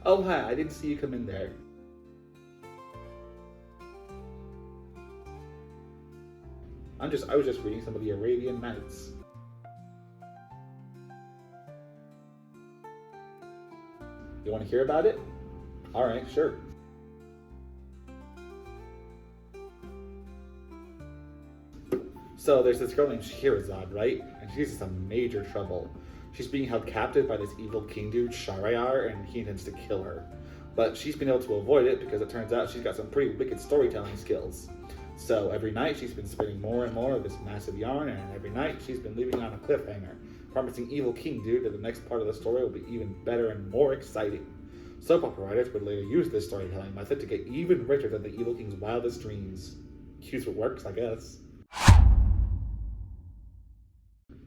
Oh, hi, I didn't see you come in there. I was just reading some of the Arabian Nights. You want to hear about it? Alright, sure. So there's this girl named Shirazad, right? And she's in some major trouble. She's being held captive by this evil king dude, Shahryar, and he intends to kill her. But she's been able to avoid it because it turns out she's got some pretty wicked storytelling skills. So every night she's been spinning more and more of this massive yarn, and every night she's been leaving on a cliffhanger, promising evil king dude that the next part of the story will be even better and more exciting. Soap opera writers would later use this storytelling method to get even richer than the evil king's wildest dreams. Use what works, I guess.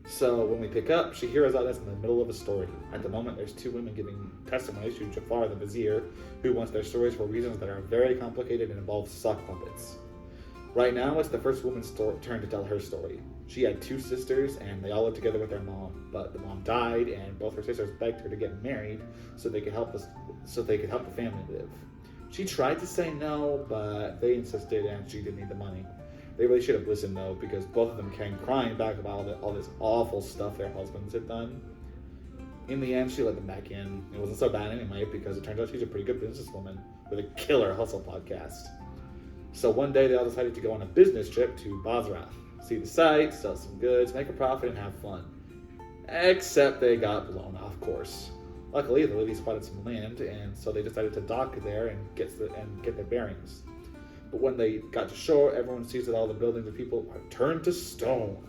So when we pick up, Scheherazade is in the middle of a story. At the moment, there's two women giving testimony to Jafar the vizier, who wants their stories for reasons that are very complicated and involve sock puppets. Right now, it's the first woman's turn to tell her story. She had two sisters, and they all lived together with their mom. But the mom died, and both her sisters begged her to get married so they could help the family live. She tried to say no, but they insisted, and she didn't need the money. They really should have listened though, because both of them came crying back about all this awful stuff their husbands had done. In the end, she let them back in. It wasn't so bad anyway, because it turns out she's a pretty good businesswoman with a killer hustle podcast. So one day they all decided to go on a business trip to Basra, see the sights, sell some goods, make a profit, and have fun. Except they got blown off course. Luckily, the lady spotted some land, and so they decided to dock there and get their bearings. But when they got to shore, everyone sees that all the buildings and people are turned to stone.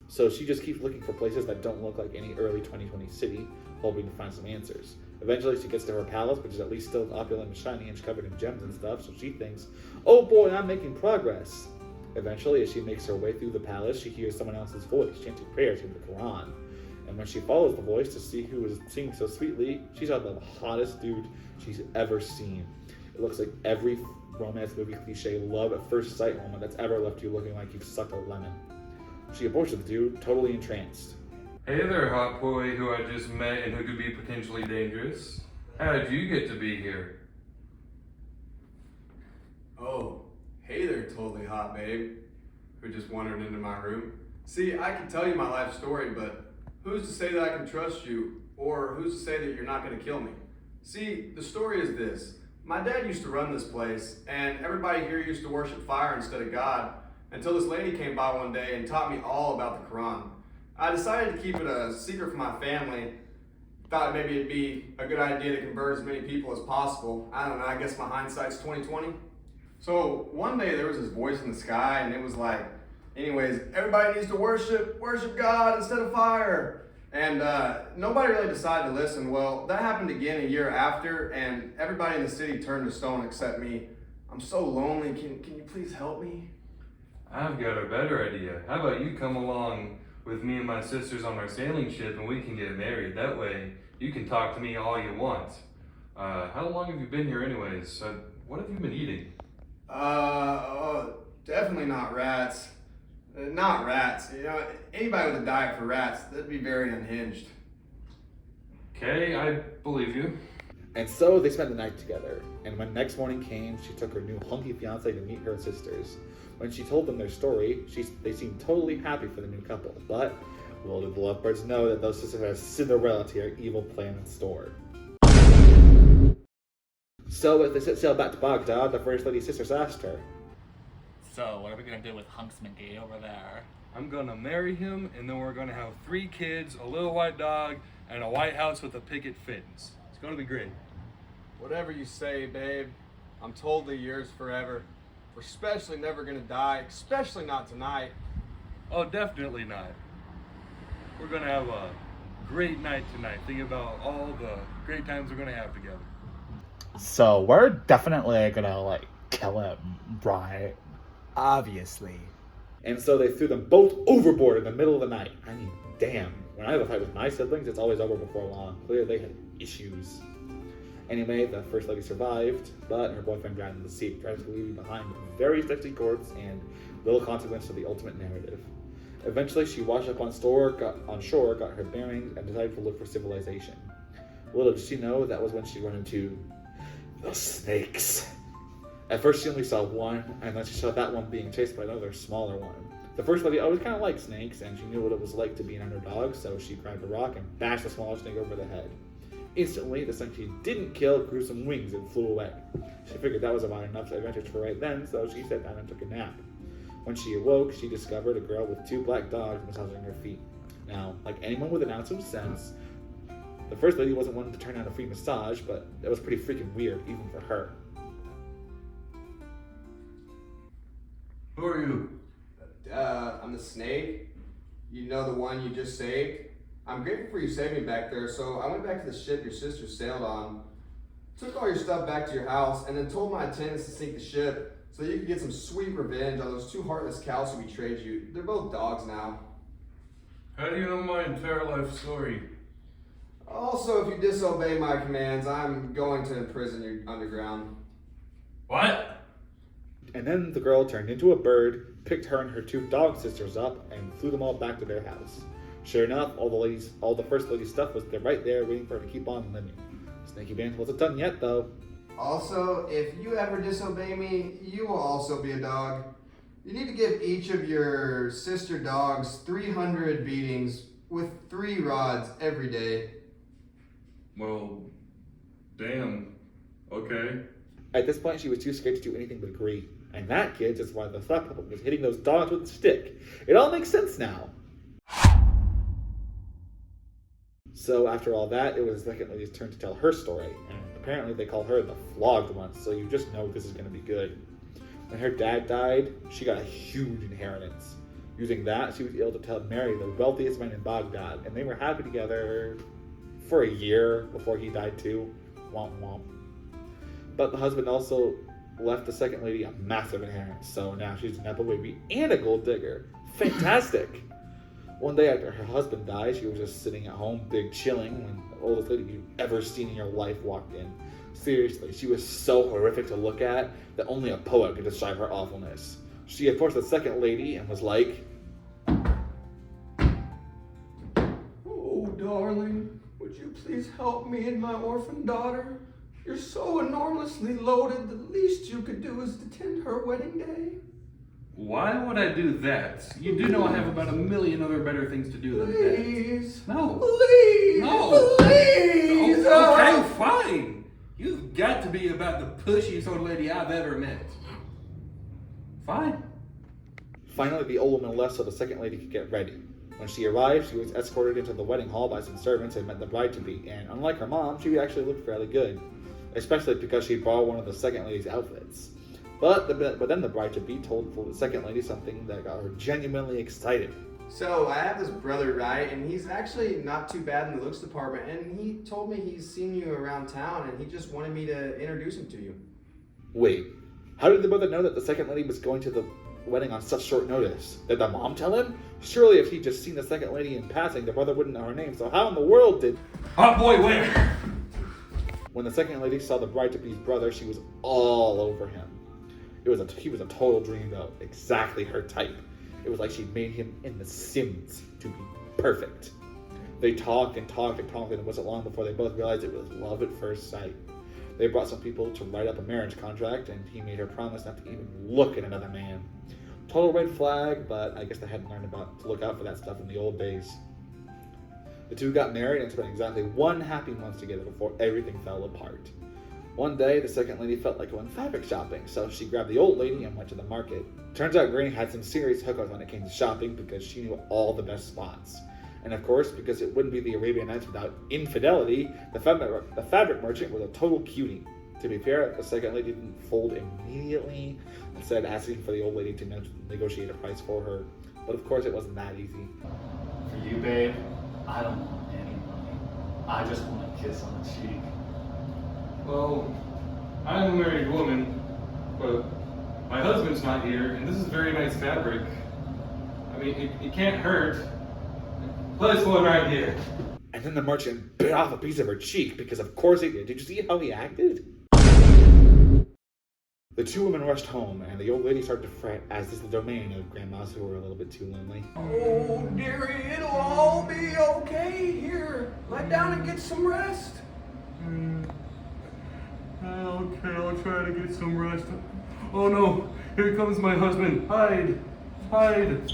So she just keeps looking for places that don't look like any early 2020 city, hoping to find some answers. Eventually she gets to her palace, which is at least still opulent and shiny and covered in gems and stuff, so she thinks, oh boy, I'm making progress. Eventually, as she makes her way through the palace, she hears someone else's voice chanting prayers from the Quran. And when she follows the voice to see who is singing so sweetly, she saw the hottest dude she's ever seen. It looks like every romance movie cliche love at first sight moment that's ever left you looking like you've sucked a lemon. She approaches the dude, totally entranced. Hey there, hot boy who I just met and who could be potentially dangerous. How'd you get to be here? Oh, hey there, totally hot babe, who just wandered into my room. See, I can tell you my life story, but who's to say that I can trust you, or who's to say that you're not going to kill me? See, the story is this. My dad used to run this place, and everybody here used to worship fire instead of God, until this lady came by one day and taught me all about the Quran. I decided to keep it a secret from my family. Thought maybe it'd be a good idea to convert as many people as possible. I don't know, I guess my hindsight's 20/20. So one day there was this voice in the sky, and it was like, anyways, everybody needs to worship God instead of fire. And nobody really decided to listen. Well, that happened again a year after, and everybody in the city turned to stone except me. I'm so lonely. Can you please help me? I've got a better idea. How about you come along with me and my sisters on our sailing ship and we can get married. That way you can talk to me all you want. How long have you been here anyways? What have you been eating? Definitely not rats. Not rats. You know, anybody with a diet for rats, that'd be very unhinged. Okay, I believe you. And so they spent the night together, and when next morning came, she took her new hunky fiancé to meet her sisters. When she told them their story, they seemed totally happy for the new couple, but little did the lovebirds know that those sisters had a Cinderella to their evil plan in store. So as they set sail back to Baghdad, the First Lady's sisters asked her, so, what are we gonna do with Hunksman Gay over there? I'm gonna marry him, and then we're gonna have 3 kids, a little white dog, and a white house with a picket fence. It's gonna be great. Whatever you say, babe. I'm totally yours forever. We're especially never gonna die, especially not tonight. Oh, definitely not. We're gonna have a great night tonight. Think about all the great times we're gonna have together. so we're definitely gonna, kill him, right? Obviously. And so they threw them both overboard in the middle of the night. I mean, damn. When I have a fight with my siblings, it's always over before long. Clearly they had issues. Anyway, the First Lady survived, but her boyfriend drowned in the sea, tragically leaving behind very sexy corpse and little consequence to the ultimate narrative. Eventually, she washed up on shore, got her bearings, and decided to look for civilization. Little did she know that was when she run into the snakes. At first she only saw one, and then she saw that one being chased by another smaller one. The first lady always kind of liked snakes, and she knew what it was like to be an underdog, so she grabbed a rock and bashed the smaller snake over the head. Instantly, the snake she didn't kill grew some wings and flew away. She figured that was about enough advantage for right then, so she sat down and took a nap. When she awoke, she discovered a girl with 2 black dogs massaging her feet. Now, like anyone with an ounce of sense, the first lady wasn't one to turn down a free massage, but that was pretty freaking weird, even for her. Who are you? I'm the snake. You know, the one you just saved? I'm grateful for you saving me back there, so I went back to the ship your sister sailed on, took all your stuff back to your house, and then told my attendants to sink the ship so you could get some sweet revenge on those 2 heartless cows who betrayed you. They're both dogs now. How do you know my entire life story? Also, if you disobey my commands, I'm going to imprison you underground. What? And then the girl turned into a bird, picked her and her 2 dog sisters up, and flew them all back to their house. Sure enough, all the first lady's stuff was right there waiting for her to keep on living. Snaky Band wasn't done yet, though. Also, if you ever disobey me, you will also be a dog. You need to give each of your sister dogs 300 beatings with 3 rods every day. Well, damn. Okay. At this point, she was too scared to do anything but agree. And that, kids, is why the thought puppet was hitting those dogs with a stick. It all makes sense now. So after all that, it was the second lady's turn to tell her story, and apparently they call her the flogged one, so you just know this is going to be good. When her dad died, she got a huge inheritance. Using that, she was able to marry the wealthiest man in Baghdad, and they were happy together for a year before he died too. Womp womp. But the husband also left the second lady a massive inheritance, so now she's a Nepo baby and a gold digger. Fantastic! One day after her husband died, she was just sitting at home, big chilling, when the oldest lady you've ever seen in your life walked in. Seriously, she was so horrific to look at that only a poet could describe her awfulness. She approached the second lady and was like, Oh, darling, would you please help me and my orphan daughter? You're so enormously loaded, the least you could do is attend her wedding day. Why would I do that? You do know I have about 1 million other better things to do than Please. that. No. Please. No. Please. Okay, fine. You've got to be about the pushiest old lady I've ever met. Fine. Finally, the old woman left so the second lady could get ready. When she arrived, she was escorted into the wedding hall by some servants and met the bride-to-be, and unlike her mom, she actually looked fairly good, especially because she borrowed one of the second lady's outfits. But then the bride-to-be told the second lady something that got her genuinely excited. So I have this brother, right? And he's actually not too bad in the looks department. And he told me he's seen you around town and he just wanted me to introduce him to you. Wait, how did the brother know that the second lady was going to the wedding on such short notice? Did the mom tell him? Surely if he'd just seen the second lady in passing, the brother wouldn't know her name. So how in the world did... Hot boy, where? When the second lady saw the bride-to-be's brother, she was all over him. He was a total dreamboat, exactly her type. It was like she'd made him in The Sims to be perfect. They talked and talked and talked, and it wasn't long before they both realized it was love at first sight. They brought some people to write up a marriage contract, and he made her promise not to even look at another man. Total red flag, but I guess they hadn't learned to look out for that stuff in the old days. The two got married and spent exactly 1 happy month together before everything fell apart. One day, the second lady felt like going fabric shopping, so she grabbed the old lady and went to the market. Turns out Granny had some serious hookups when it came to shopping because she knew all the best spots. And of course, because it wouldn't be the Arabian Nights without infidelity, the fabric merchant was a total cutie. To be fair, the second lady didn't fold immediately, instead asking for the old lady to negotiate a price for her. But of course, it wasn't that easy. For you, babe, I don't want any money. I just want a kiss on the cheek. Well, I'm a married woman, but my husband's not here, and this is very nice fabric. I mean, it can't hurt. Plus one right here. And then the merchant bit off a piece of her cheek, because of course he did. Did you see how he acted? The two women rushed home, and the old lady started to fret, as is the domain of grandmas who were a little bit too lonely. Oh, dearie, it'll all be okay. Here, lie down and get some rest. Okay, I'll try to get some rest. Oh no, here comes my husband. Hide! Hide!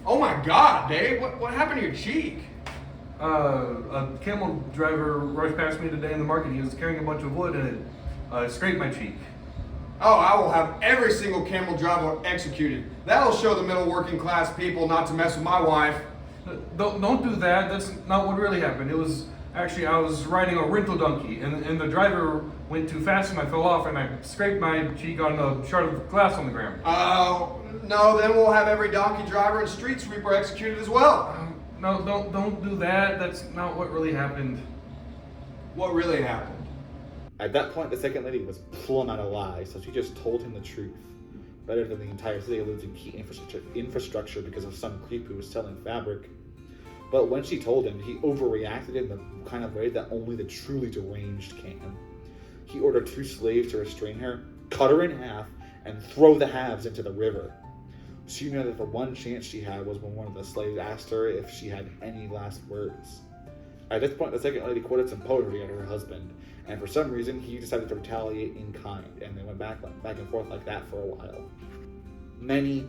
Oh my God, Dave, what happened to your cheek? A camel driver rushed past me today in the market. He was carrying a bunch of wood and it scraped my cheek. Oh, I will have every single camel driver executed. That'll show the middle working class people not to mess with my wife. Don't do that. That's not what really happened. It was actually, I was riding a rental donkey and the driver went too fast and I fell off and I scraped my cheek on a shard of glass on the ground. Oh, no, then we'll have every donkey driver and street sweeper executed as well. No, don't do that. That's not what really happened. What really happened? At that point, the second lady was plumb out of lies, so she just told him the truth. Better than the entire city losing key infrastructure because of some creep who was selling fabric. But when she told him, he overreacted in the kind of way that only the truly deranged can. He ordered 2 slaves to restrain her, cut her in half, and throw the halves into the river. She knew that the one chance she had was when one of the slaves asked her if she had any last words. At this point, the second lady quoted some poetry at her husband, and for some reason, he decided to retaliate in kind, and they went back and forth like that for a while. Many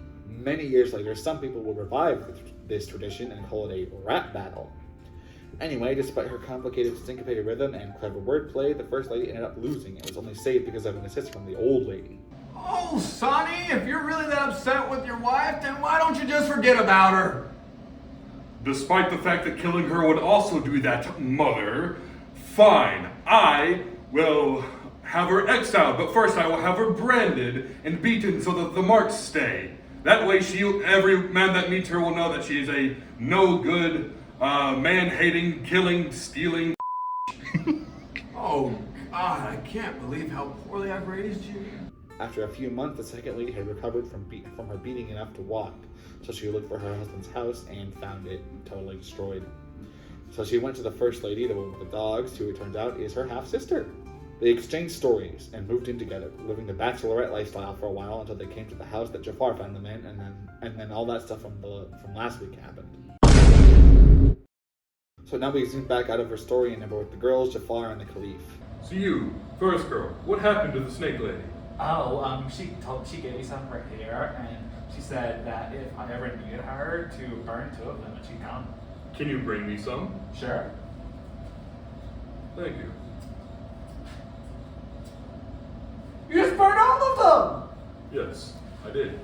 years later, some people would revive this tradition and call it a rap battle. Anyway, despite her complicated syncopated rhythm and clever wordplay, the first lady ended up losing and was only saved because of an assist from the old lady. Oh, Sonny, if you're really that upset with your wife, then why don't you just forget about her? Despite the fact that killing her would also do that, Mother, fine, I will have her exiled, but first I will have her branded and beaten so that the marks stay. That way every man that meets her will know that she is a no-good, man-hating, killing, stealing. Oh, God, I can't believe how poorly I've raised you. After a few months, the second lady had recovered from her beating enough to walk, so she looked for her husband's house and found it totally destroyed. So she went to the first lady, the one with the dogs, who it turns out is her half-sister. They exchanged stories and moved in together, living the bachelorette lifestyle for a while until they came to the house that Jafar found them in, and then all that stuff from last week happened. So now we zoom back out of her story and number with the girls, Jafar and the Caliph. So you, first girl, what happened to the snake lady? Oh, she gave me some of her hair, and she said that if I ever needed her to burn 2 of them, that she'd come. Can you bring me some? Sure. Thank you. You just burned all of them! Yes, I did.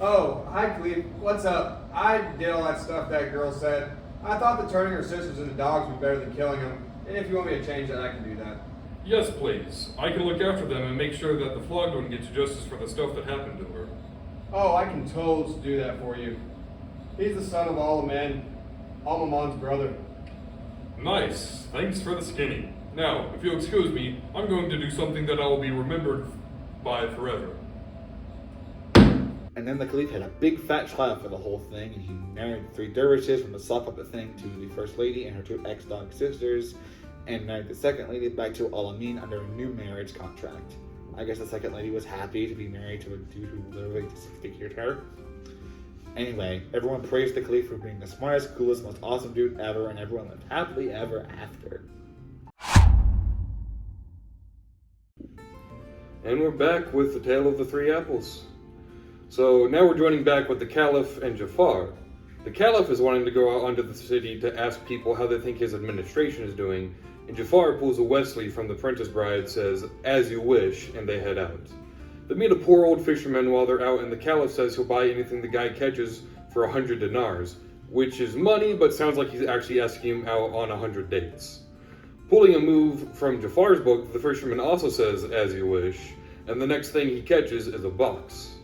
Oh, hi, Cleve. What's up? I did all that stuff that girl said. I thought that turning her sisters into dogs would be better than killing them. And if you want me to change that, I can do that. Yes, please. I can look after them and make sure that the flogged one gets justice for the stuff that happened to her. Oh, I can totally do that for you. He's the son of all the men, Almamon's brother. Nice. Thanks for the skinny. Now, if you'll excuse me, I'm going to do something that I will be remembered by forever. And then the Caliph had a big fat trial for the whole thing, and he married 3 dervishes from the sock puppet thing to the first lady and her 2 ex-dog sisters, and married the second lady back to Al-Amin under a new marriage contract. I guess the second lady was happy to be married to a dude who literally disfigured her. Anyway, everyone praised the Caliph for being the smartest, coolest, most awesome dude ever, and everyone lived happily ever after. And we're back with the tale of the 3 apples. So now we're joining back with the Caliph and Jafar. The Caliph is wanting to go out onto the city to ask people how they think his administration is doing, and Jafar pulls a Wesley from the Princess Bride, says, "As you wish," and they head out. They meet a poor old fisherman while they're out, and the Caliph says he'll buy anything the guy catches for 100 dinars, which is money, but sounds like he's actually asking him out on 100 dates. Pulling a move from Jafar's book, the fisherman also says, "As you wish," and the next thing he catches is a box.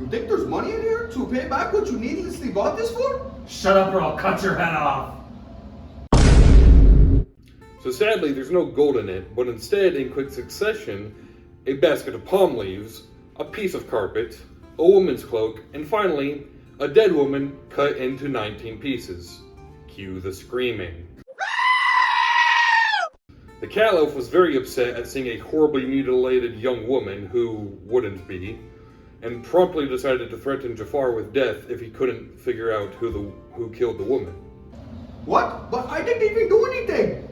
You think there's money in here to pay back what you needlessly bought this for? Shut up or I'll cut your head off. So sadly, there's no gold in it, but instead, in quick succession, a basket of palm leaves, a piece of carpet, a woman's cloak, and finally, a dead woman cut into 19 pieces. Cue the screaming. The Caliph was very upset at seeing a horribly mutilated young woman, who wouldn't be, and promptly decided to threaten Jafar with death if he couldn't figure out who killed the woman. What? But I didn't even do anything.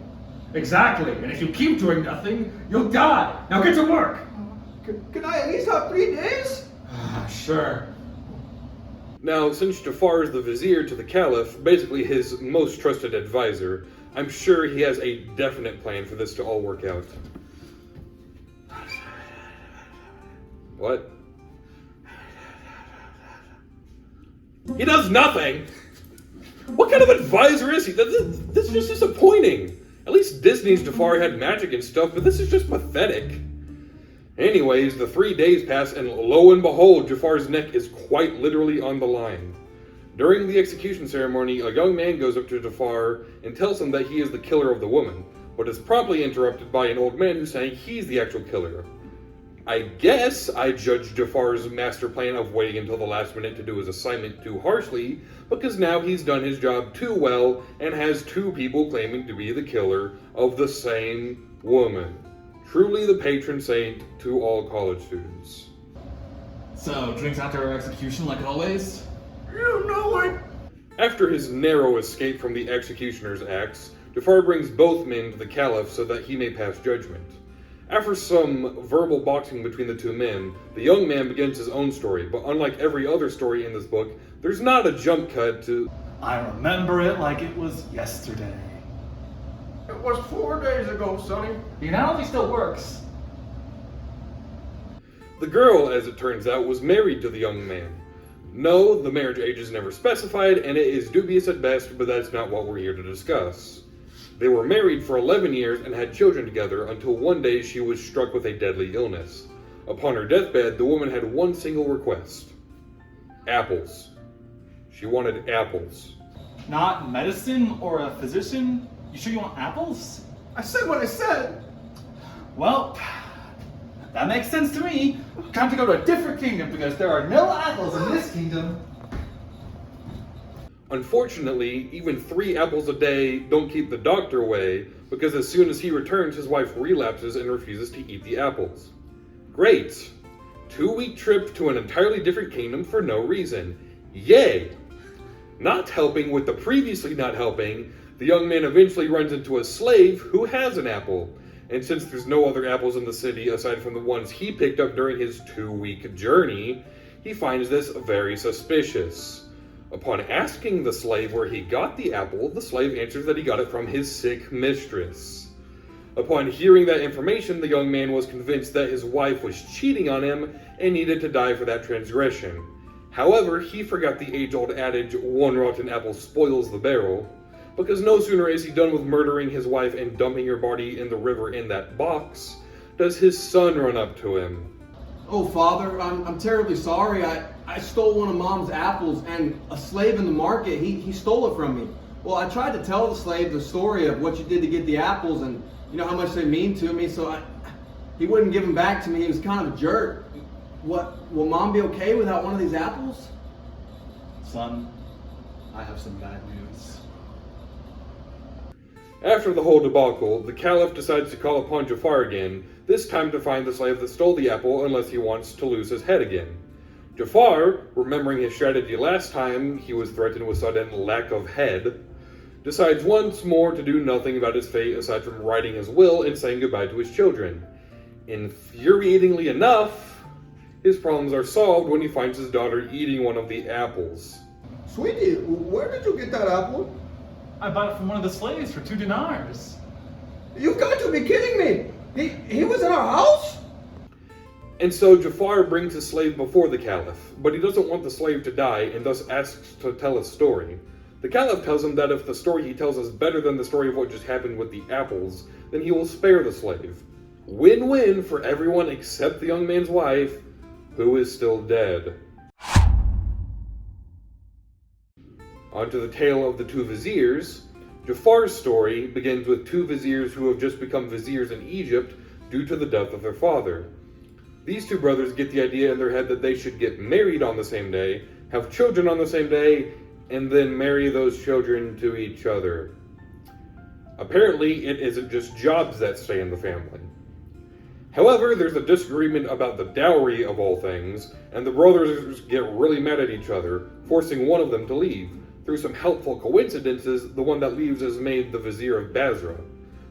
Exactly, and if you keep doing nothing, you'll die. Now get to work. Can I at least have 3 days? Sure. Now, since Jafar is the vizier to the caliph, basically his most trusted advisor, I'm sure he has a definite plan for this to all work out. What? He does nothing! What kind of advisor is he? This is just disappointing. At least Disney's Jafar had magic and stuff, but this is just pathetic. Anyways, the 3 days pass, and lo and behold, Jafar's neck is quite literally on the line. During the execution ceremony, a young man goes up to Jafar and tells him that he is the killer of the woman, but is promptly interrupted by an old man who's saying he's the actual killer. I guess I judge Jafar's master plan of waiting until the last minute to do his assignment too harshly, because now he's done his job too well and has 2 people claiming to be the killer of the same woman. Truly the patron saint to all college students. So, drinks after our execution like always? You know it. After his narrow escape from the executioner's axe, Jafar brings both men to the caliph so that he may pass judgment. After some verbal boxing between the 2 men, the young man begins his own story, but unlike every other story in this book, there's not a jump cut to... I remember it like it was yesterday. It was 4 days ago, Sonny. The analogy still works. The girl, as it turns out, was married to the young man. No, the marriage age is never specified, and it is dubious at best, but that's not what we're here to discuss. They were married for 11 years and had children together until one day she was struck with a deadly illness. Upon her deathbed, the woman had one single request. Apples. She wanted apples. Not medicine or a physician? You sure you want apples? I said what I said. Well, that makes sense to me. Time to go to a different kingdom because there are no apples in this kingdom. Unfortunately, even 3 apples a day don't keep the doctor away, because as soon as he returns, his wife relapses and refuses to eat the apples. Great! 2-week trip to an entirely different kingdom for no reason. Yay! Not helping with the previously not helping, the young man eventually runs into a slave who has an apple. And since there's no other apples in the city aside from the ones he picked up during his 2-week journey, he finds this very suspicious. Upon asking the slave where he got the apple, the slave answers that he got it from his sick mistress. Upon hearing that information, the young man was convinced that his wife was cheating on him and needed to die for that transgression. However, he forgot the age-old adage, one rotten apple spoils the barrel, because no sooner is he done with murdering his wife and dumping her body in the river in that box, does his son run up to him. Oh, Father, I'm terribly sorry. I stole one of Mom's apples, and a slave in the market, he stole it from me. Well, I tried to tell the slave the story of what you did to get the apples and you know how much they mean to me, so he wouldn't give them back to me. He was kind of a jerk. What, will Mom be okay without one of these apples? Son, I have some bad news. After the whole debacle, the Caliph decides to call upon Jafar again, this time to find the slave that stole the apple unless he wants to lose his head again. Jafar, remembering his strategy last time he was threatened with sudden lack of head, decides once more to do nothing about his fate aside from writing his will and saying goodbye to his children. Infuriatingly enough, his problems are solved when he finds his daughter eating one of the apples. Sweetie, where did you get that apple? I bought it from one of the slaves for 2 dinars. You've got to be kidding me! He was in our house? And so Jafar brings his slave before the Caliph, but he doesn't want the slave to die and thus asks to tell a story. The Caliph tells him that if the story he tells is better than the story of what just happened with the apples, then he will spare the slave. Win-win for everyone except the young man's wife, who is still dead. Onto the tale of the 2 viziers. Jafar's story begins with 2 viziers who have just become viziers in Egypt due to the death of their father. These 2 brothers get the idea in their head that they should get married on the same day, have children on the same day, and then marry those children to each other. Apparently, it isn't just jobs that stay in the family. However, there's a disagreement about the dowry of all things, and the brothers get really mad at each other, forcing one of them to leave. Through some helpful coincidences, the one that leaves is made the Vizier of Basra.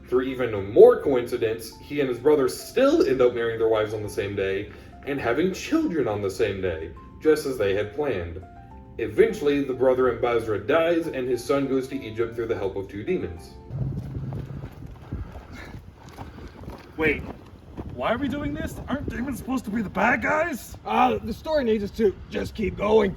Through even more coincidence, he and his brother still end up marrying their wives on the same day and having children on the same day, just as they had planned. Eventually, the brother in Basra dies and his son goes to Egypt through the help of 2 demons. Wait, why are we doing this? Aren't demons supposed to be the bad guys? The story needs us to just keep going.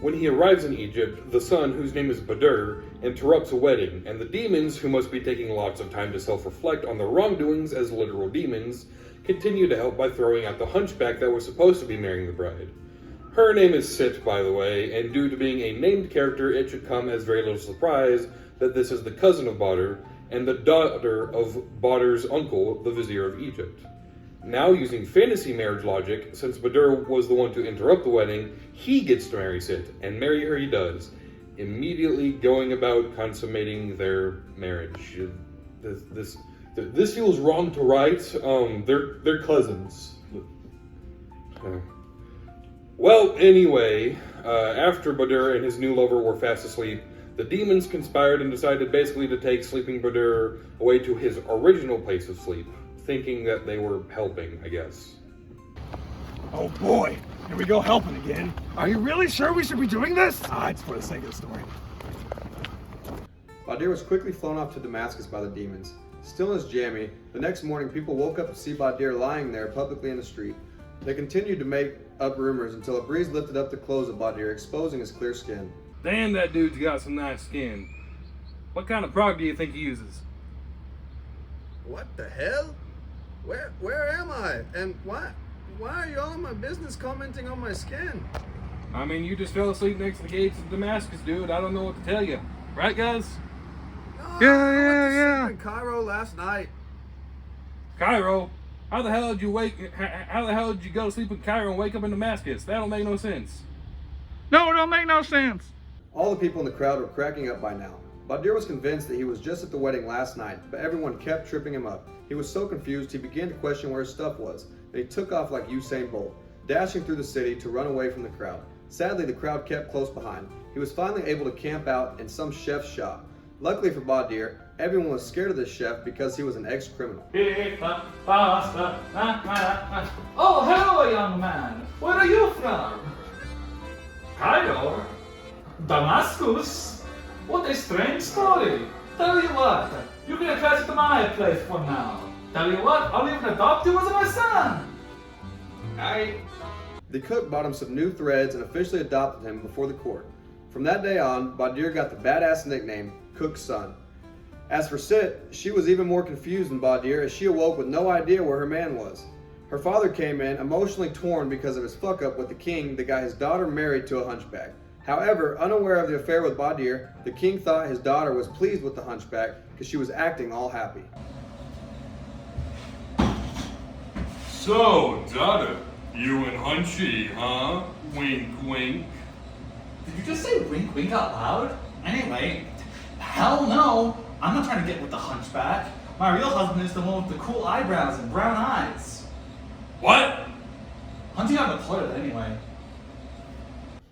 When he arrives in Egypt, the son, whose name is Badr, interrupts a wedding, and the demons, who must be taking lots of time to self-reflect on their wrongdoings as literal demons, continue to help by throwing out the hunchback that was supposed to be marrying the bride. Her name is Sit, by the way, and due to being a named character, it should come as very little surprise that this is the cousin of Badr, and the daughter of Badr's uncle, the Vizier of Egypt. Now, using fantasy marriage logic, since Badr was the one to interrupt the wedding, he gets to marry Sit, and marry her he does, immediately going about consummating their marriage. This feels wrong to write. They're cousins. Well, anyway, after Badr and his new lover were fast asleep, the demons conspired and decided basically to take sleeping Badr away to his original place of sleep, thinking that they were helping, I guess. Oh boy, here we go helping again. Are you really sure we should be doing this? It's for the sake of the story. Badr was quickly flown off to Damascus by the demons. Still in his jammy, the next morning people woke up to see Badr lying there publicly in the street. They continued to make up rumors until a breeze lifted up the clothes of Badr, exposing his clear skin. Damn, that dude's got some nice skin. What kind of product do you think he uses? What the hell? Where am I? And why are you all in my business commenting on my skin? I mean, you just fell asleep next to the gates of Damascus, dude. I don't know what to tell you. Right, guys? No, I went to sleep in Cairo last night. Cairo? How the hell did you go to sleep in Cairo and wake up in Damascus? That don't make no sense. No, it don't make no sense. All the people in the crowd were cracking up by now. Badr was convinced that he was just at the wedding last night, but everyone kept tripping him up. He was so confused he began to question where his stuff was, and he took off like Usain Bolt, dashing through the city to run away from the crowd. Sadly, the crowd kept close behind. He was finally able to camp out in some chef's shop. Luckily for Badr, everyone was scared of this chef because he was an ex-criminal. Oh, hello, young man. Where are you from? Cairo? Damascus? What a strange story. Tell you what, you can attach to my place for now. Tell you what, I'll even adopt you as my son. The cook bought him some new threads and officially adopted him before the court. From that day on, Badr got the badass nickname, Cook's Son. As for Sit, she was even more confused than Badr as she awoke with no idea where her man was. Her father came in emotionally torn because of his fuck-up with the king that got his daughter married to a hunchback. However, unaware of the affair with Badr, the king thought his daughter was pleased with the hunchback because she was acting all happy. So, daughter, you and Hunchy, huh? Wink, wink. Did you just say wink wink out loud? Anyway, hell no. I'm not trying to get with the hunchback. My real husband is the one with the cool eyebrows and brown eyes. What? Hunting on the toilet anyway.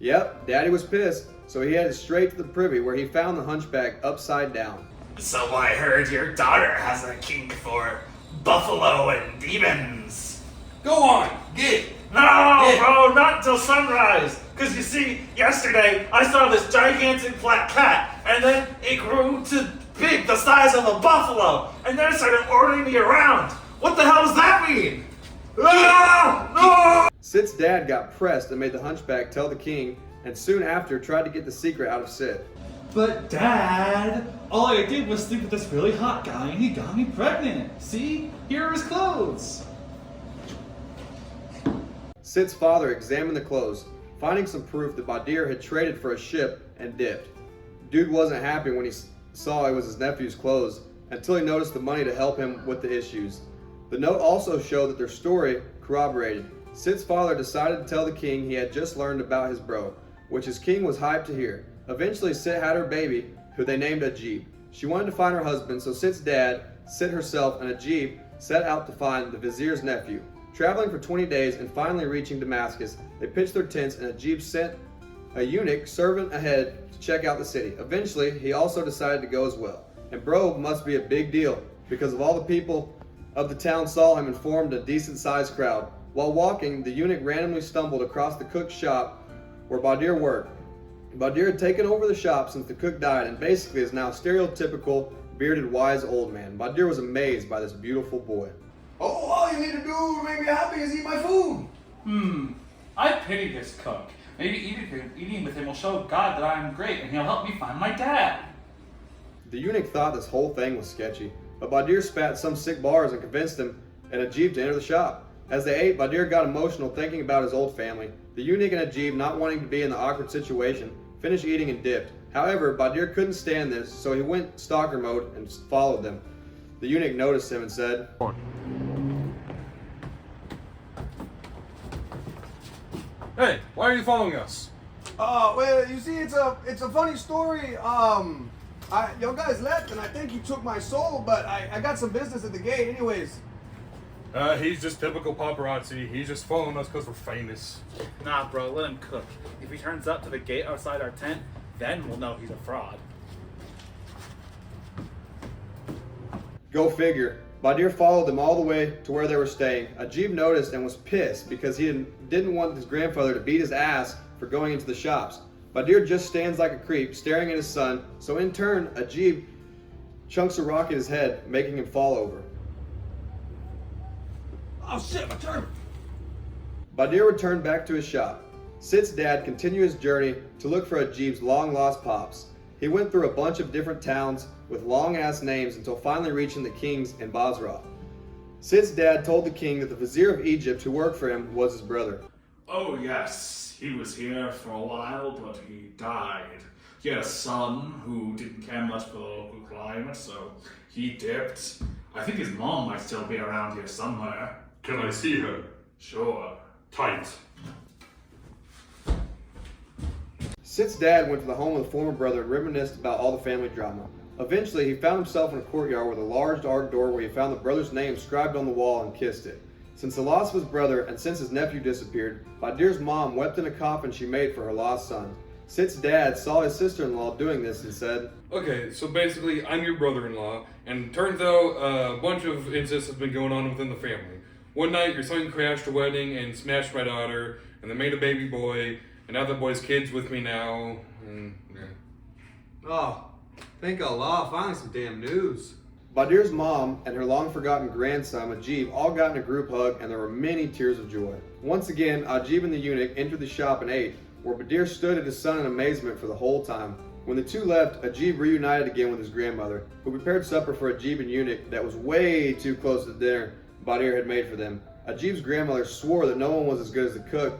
Yep, Daddy was pissed, so he headed straight to the privy where he found the hunchback upside down. So I heard your daughter has a kink for buffalo and demons. Go on, get. No, bro, not until sunrise. Because you see, yesterday I saw this gigantic black cat, and then it grew to big, the size of a buffalo, and then it started ordering me around. What the hell does that mean? Ah, no! Sit's dad got pressed and made the hunchback tell the king, and soon after tried to get the secret out of Sit. But Dad, all I did was sleep with this really hot guy and he got me pregnant. See? Here are his clothes. Sit's father examined the clothes, finding some proof that Badr had traded for a ship and dipped. Dude wasn't happy when he saw it was his nephew's clothes until he noticed the money to help him with the issues. The note also showed that their story corroborated. Sit's father decided to tell the king he had just learned about his bro, which his king was hyped to hear. Eventually, Sit had her baby, who they named Ajib. She wanted to find her husband, so Sit's dad, Sit herself, and Ajib set out to find the vizier's nephew. Traveling for 20 days and finally reaching Damascus, they pitched their tents and Ajib sent a eunuch servant ahead to check out the city. Eventually, he also decided to go as well. And bro must be a big deal, because of all the people of the town saw him and formed a decent-sized crowd. While walking, the eunuch randomly stumbled across the cook's shop where Badir worked. Badir had taken over the shop since the cook died and basically is now a stereotypical bearded wise old man. Badir was amazed by this beautiful boy. Oh, all you need to do to make me happy is eat my food. I pity this cook. Maybe eating with him will show God that I am great and he'll help me find my dad. The eunuch thought this whole thing was sketchy, but Badir spat some sick bars and convinced him and Ajib to enter the shop. As they ate, Badir got emotional thinking about his old family. The eunuch and Ajib, not wanting to be in the awkward situation, finished eating and dipped. However, Badir couldn't stand this, so he went stalker mode and followed them. The eunuch noticed him and said, Hey, why are you following us? Well, you see, it's a funny story. Your guys left, and I think you took my soul, but I got some business at the gate anyways. He's just typical paparazzi. He's just following us because we're famous. Nah, bro, let him cook. If he turns up to the gate outside our tent, then we'll know he's a fraud. Go figure. Badir followed them all the way to where they were staying. Ajib noticed and was pissed because he didn't want his grandfather to beat his ass for going into the shops. Badir just stands like a creep, staring at his son, so in turn, Ajib chunks a rock at his head, making him fall over. Oh shit, my turn. Badir returned back to his shop. Sid's dad continued his journey to look for Ajib's long-lost pops. He went through a bunch of different towns with long-ass names until finally reaching the kings in Basra. Sid's dad told the king that the vizier of Egypt who worked for him was his brother. Oh, yes, he was here for a while, but he died. He had a son who didn't care much for the local climate, so he dipped. I think his mom might still be around here somewhere. Can I see her? Sure. Tight. Sid's dad went to the home of the former brother and reminisced about all the family drama. Eventually, he found himself in a courtyard with a large dark door where he found the brother's name scribed on the wall and kissed it. Since the loss of his brother and since his nephew disappeared, Badir's mom wept in a coffin she made for her lost son. Sid's dad saw his sister-in-law doing this and said, Okay, so basically, I'm your brother-in-law, and turns out a bunch of incest has been going on within the family. One night, your son crashed a wedding and smashed my daughter, and they made a baby boy, and now that boy's kid's with me now, and yeah. Oh, thank Allah, finally some damn news. Badir's mom and her long-forgotten grandson, Ajib, all got in a group hug, and there were many tears of joy. Once again, Ajib and the eunuch entered the shop and ate, where Badir stood at his son in amazement for the whole time. When the two left, Ajib reunited again with his grandmother, who prepared supper for Ajib and eunuch that was way too close to the dinner Badir had made for them. Ajib's grandmother swore that no one was as good as the cook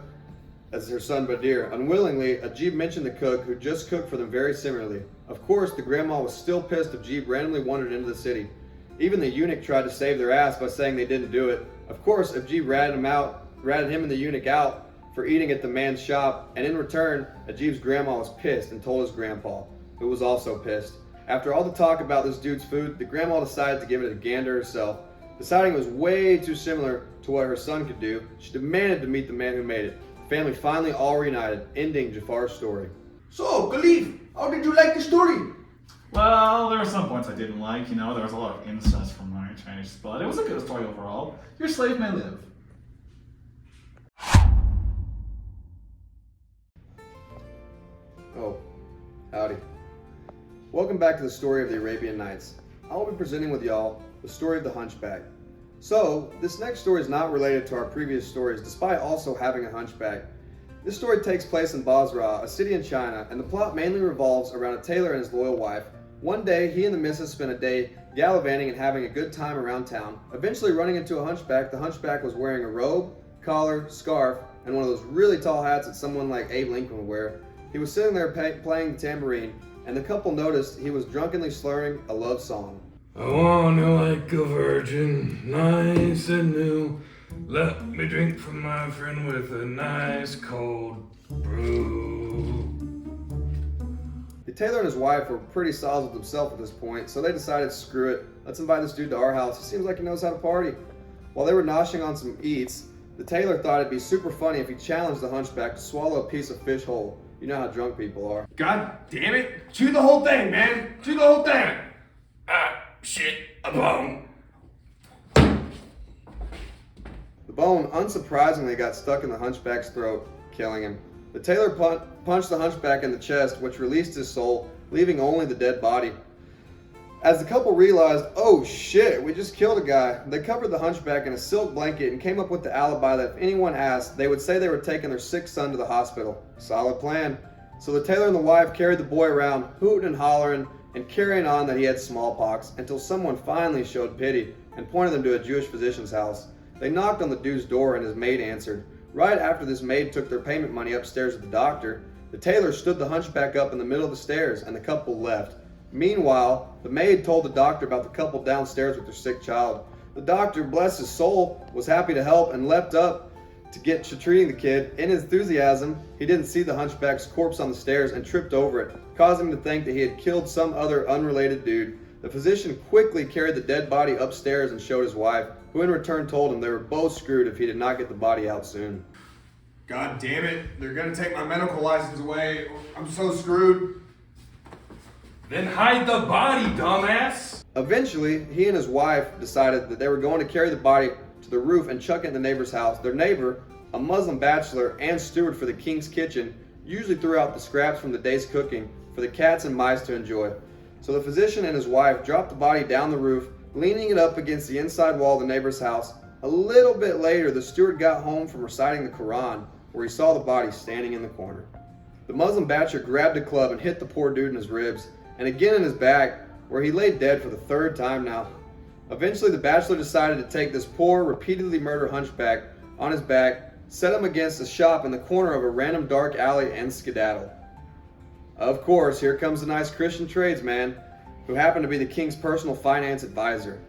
as her son Badir. Unwillingly, Ajib mentioned the cook, who just cooked for them very similarly. Of course, the grandma was still pissed if Ajib randomly wandered into the city. Even the eunuch tried to save their ass by saying they didn't do it. Of course, Ajib ratted him and the eunuch out for eating at the man's shop, and in return, Ajib's grandma was pissed and told his grandpa, who was also pissed. After all the talk about this dude's food, the grandma decided to give it a gander herself. Deciding it was way too similar to what her son could do, she demanded to meet the man who made it. The family finally all reunited, ending Jafar's story. So, Khalif, how did you like the story? Well, there were some points I didn't like, there was a lot of incest from my Chinese, but it was a good story overall. Your slave may live. Oh, howdy. Welcome back to the story of the Arabian Nights. I will be presenting with y'all the story of the hunchback. So, this next story is not related to our previous stories, despite also having a hunchback. This story takes place in Basra, a city in China, and the plot mainly revolves around a tailor and his loyal wife. One day, he and the missus spent a day gallivanting and having a good time around town, eventually running into a hunchback. The hunchback was wearing a robe, collar, scarf, and one of those really tall hats that someone like Abe Lincoln would wear. He was sitting there playing the tambourine, and the couple noticed he was drunkenly slurring a love song. I wanna like a virgin, nice and new. Let me drink from my friend with a nice cold brew. The tailor and his wife were pretty solid with themselves at this point, so they decided, screw it, let's invite this dude to our house. He seems like he knows how to party. While they were noshing on some eats, the tailor thought it'd be super funny if he challenged the hunchback to swallow a piece of fish whole. You know how drunk people are. God damn it! Chew the whole thing, man! Chew the whole thing! Shit, a bone. The bone, unsurprisingly, got stuck in the hunchback's throat, killing him. The tailor punched the hunchback in the chest, which released his soul, leaving only the dead body. As the couple realized, oh shit, we just killed a guy, they covered the hunchback in a silk blanket and came up with the alibi that if anyone asked, they would say they were taking their sick son to the hospital. Solid plan. So the tailor and the wife carried the boy around, hooting and hollering, and carrying on that he had smallpox, until someone finally showed pity and pointed them to a Jewish physician's house. They knocked on the dude's door and his maid answered. Right after this maid took their payment money upstairs with the doctor, the tailor stood the hunchback up in the middle of the stairs and the couple left. Meanwhile, the maid told the doctor about the couple downstairs with their sick child. The doctor, bless his soul, was happy to help and leapt up to get to treating the kid. In his enthusiasm, he didn't see the hunchback's corpse on the stairs and tripped over it, causing him to think that he had killed some other unrelated dude. The physician quickly carried the dead body upstairs and showed his wife, who in return told him they were both screwed if he did not get the body out soon. God damn it, they're gonna take my medical license away. I'm so screwed. Then hide the body, dumbass! Eventually, he and his wife decided that they were going to carry the body to the roof and chuck it in the neighbor's house. Their neighbor, a Muslim bachelor and steward for the king's kitchen, usually threw out the scraps from the day's cooking for the cats and mice to enjoy. So the physician and his wife dropped the body down the roof, leaning it up against the inside wall of the neighbor's house. A little bit later, the steward got home from reciting the Quran, where he saw the body standing in the corner. The Muslim bachelor grabbed a club and hit the poor dude in his ribs, and again in his back, where he lay dead for the third time now. Eventually, the bachelor decided to take this poor, repeatedly murdered hunchback on his back, set him against a shop in the corner of a random dark alley, and skedaddle. Of course, here comes the nice Christian tradesman, who happened to be the king's personal finance advisor.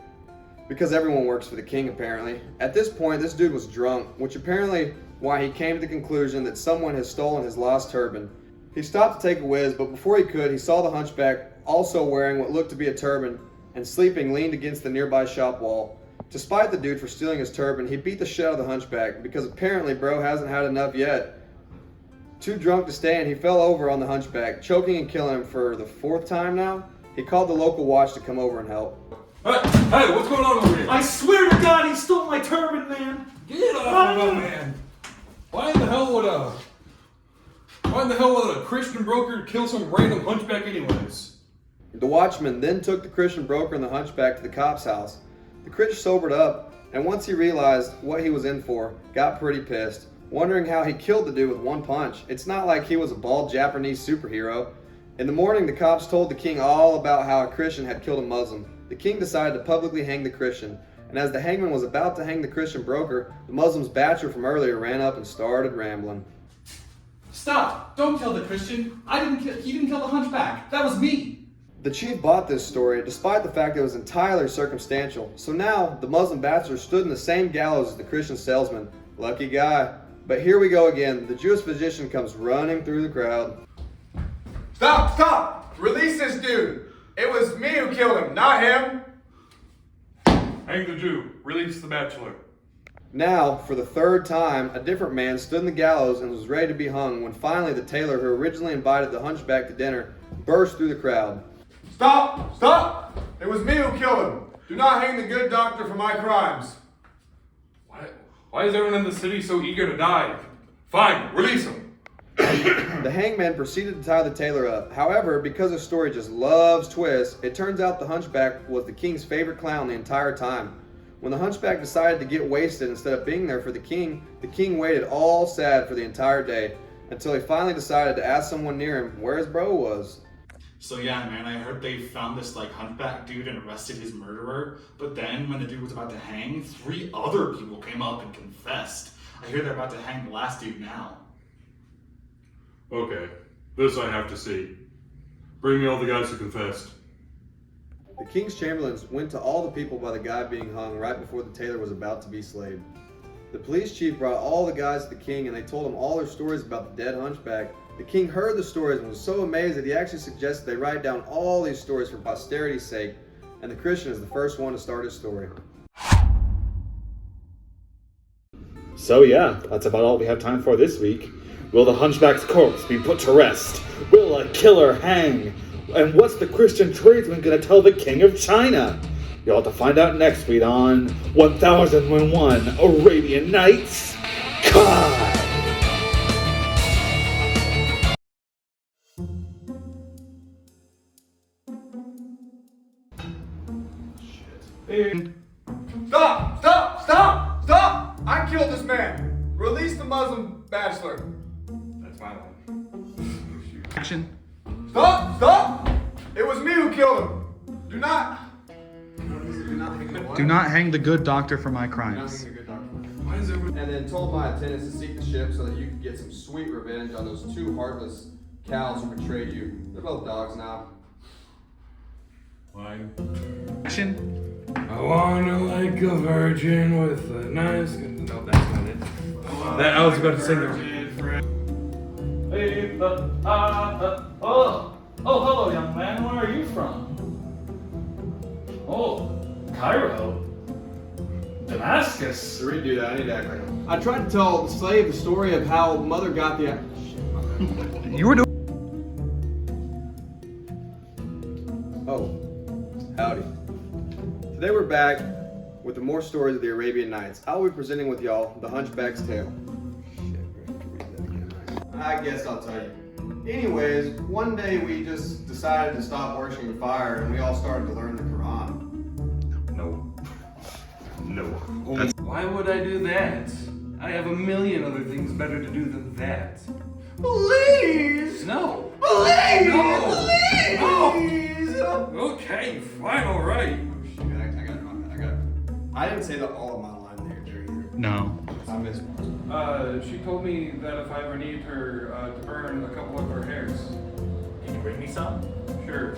Because everyone works for the king, apparently. At this point, this dude was drunk, which apparently why he came to the conclusion that someone has stolen his lost turban. He stopped to take a whiz, but before he could, he saw the hunchback also wearing what looked to be a turban and sleeping leaned against the nearby shop wall. To spite the dude for stealing his turban, he beat the shit out of the hunchback because apparently bro hasn't had enough yet. Too drunk to stand, he fell over on the hunchback, choking and killing him for the fourth time now. He called the local watch to come over and help. Hey, what's going on over here? I swear to God, he stole my turban, man. Get off of him, man! Why in the hell would a Christian broker kill some random hunchback anyways? The watchman then took the Christian broker and the hunchback to the cop's house. The Christian sobered up, and once he realized what he was in for, got pretty pissed, wondering how he killed the dude with one punch. It's not like he was a bald Japanese superhero. In the morning, the cops told the king all about how a Christian had killed a Muslim. The king decided to publicly hang the Christian, and as the hangman was about to hang the Christian broker, the Muslim's bachelor from earlier ran up and started rambling. Stop! Don't kill the Christian. He didn't kill the hunchback. That was me. The chief bought this story, despite the fact that it was entirely circumstantial. So now, the Muslim bachelor stood in the same gallows as the Christian salesman. Lucky guy. But here we go again. The Jewish physician comes running through the crowd. Stop! Stop! Release this dude! It was me who killed him, not him! Hang the Jew. Release the bachelor. Now, for the third time, a different man stood in the gallows and was ready to be hung when finally the tailor who originally invited the hunchback to dinner burst through the crowd. Stop! Stop! It was me who killed him. Do not hang the good doctor for my crimes. Why is everyone in the city so eager to die? Fine, release him. The hangman proceeded to tie the tailor up. However, because the story just loves twists, it turns out the hunchback was the king's favorite clown the entire time. When the hunchback decided to get wasted instead of being there for the king waited all sad for the entire day until he finally decided to ask someone near him where his bro was. So yeah, man, I heard they found this hunchback dude and arrested his murderer. But then when the dude was about to hang, 3 other people came up and confessed. I hear they're about to hang the last dude now. Okay, this I have to see. Bring me all the guys who confessed. The king's chamberlains went to all the people by the guy being hung right before the tailor was about to be slayed. The police chief brought all the guys to the king and they told him all their stories about the dead hunchback. The king heard the stories and was so amazed that he actually suggested they write down all these stories for posterity's sake, and the Christian is the first one to start his story. So yeah, that's about all we have time for this week. Will the hunchback's corpse be put to rest? Will a killer hang? And what's the Christian tradesman gonna tell the king of China? You'll have to find out next week on 1001 Arabian Nights. Kai! Stop! Stop! Stop! Stop! I killed this man. Release the Muslim bachelor. That's my line. Action. Stop! Stop! It was me who killed him. Do not hang the what? Do not hang the good doctor for my Do not crimes. hang the good doctor. Why is everyone? And then told my attendants to seek the ship so that you could get some sweet revenge on those two heartless cows who betrayed you. They're both dogs now. Line. Action. I wanna like a virgin with a nice. No, that's not it. That I was about to sing that. Oh, hello, young man. Where are you from? Oh, Cairo. Damascus. To redo that, I need to act like him. I tried to tell the slave the story of how mother got the. You were doing. Oh, howdy. Today we're back with the more stories of the Arabian Nights. I will be presenting with y'all the Hunchback's Tale. I guess I'll tell you. Anyways, one day we just decided to stop worshiping fire and we all started to learn the Quran. No. No. Why would I do that? I have a million other things better to do than that. Please! No. Please! No. Please! Okay, fine, alright. I got it. I didn't say that all of my line there either. No. I missed one. She told me that if I ever need her to burn a couple of her hairs. Can you bring me some? Sure.